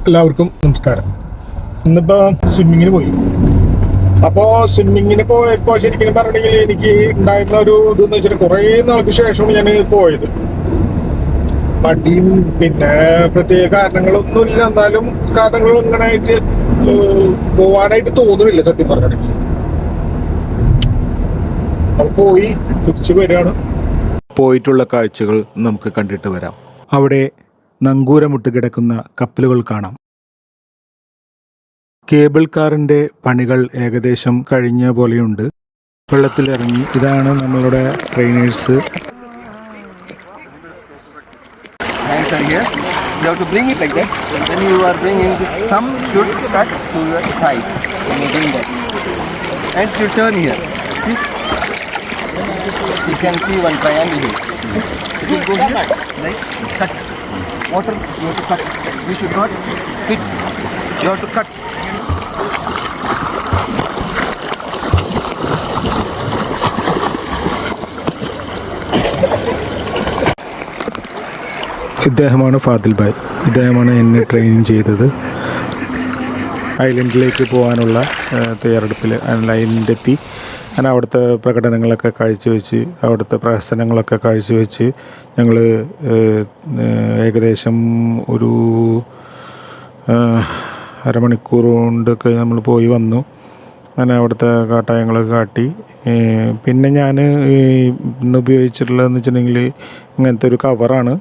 എല്ലാവർക്കും നമസ്കാരം. ഇന്നിപ്പോൾ സ്വിമ്മിങ്ങിന് പോയി. അപ്പോൾ സ്വിമ്മിങ്ങിന് പോയപ്പോൾ ശരിക്കും പറഞ്ഞിട്ടുണ്ടെങ്കിൽ എനിക്ക് ഉണ്ടായിരുന്ന ഒരു ഇതെന്ന് വെച്ചാൽ കുറേ നാൾക്ക് ശേഷമാണ് ഞാൻ പോയത്. മടിയും പിന്നെ പ്രത്യേക കാരണങ്ങളൊന്നുമില്ല, എന്നാലും കാരണങ്ങൾ ഇങ്ങനെ ആയിട്ട് പോവാനായിട്ട് തോന്നുന്നില്ല സത്യം പറഞ്ഞിട്ടുണ്ടെങ്കിൽ. അപ്പോൾ പോയി തിരിച്ചു വരികയാണ്. പോയിട്ടുള്ള കാഴ്ചകൾ നമുക്ക് കണ്ടിട്ട് വരാം. അവിടെ നങ്കൂരമുട്ട് കിടക്കുന്ന കപ്പലുകൾ കാണാം. കേബിൾ കാറിൻ്റെ പണികൾ ഏകദേശം കഴിഞ്ഞ പോലെയുണ്ട്. വെള്ളത്തിലിറങ്ങി. ഇതാണ് നമ്മളുടെ trainers. Hands are here. You have to bring it like that. When you are bringing, the thumb should touch to your thighs when you bring that. And you turn here. See? You can see one triangle here. It will go here, right? Cut. Water, you have to cut. You should not hit. You have to cut. ഇദ്ദേഹമാണ് ഫാദിൽ ഭായ്. ഇദ്ദേഹമാണ് എന്നെ training ചെയ്തത്. ഐലൻഡിലേക്ക് പോകാനുള്ള തയ്യാറെടുപ്പിൽ ഐലൻഡിലെത്തി. ഞാൻ അവിടുത്തെ പ്രകടനങ്ങളൊക്കെ കാഴ്ചവെച്ച്, അവിടുത്തെ പ്രഹസനങ്ങളൊക്കെ കാഴ്ചവെച്ച് ഞങ്ങൾ ഏകദേശം ഒരു അരമണിക്കൂർ കൊണ്ടൊക്കെ നമ്മൾ പോയി വന്നു. അങ്ങനെ അവിടുത്തെ കാട്ടായങ്ങളൊക്കെ കാട്ടി. പിന്നെ ഞാൻ ഇന്ന് ഉപയോഗിച്ചിട്ടുള്ളതെന്ന് വെച്ചിട്ടുണ്ടെങ്കിൽ ഇങ്ങനത്തെ ഒരു കവറാണ്.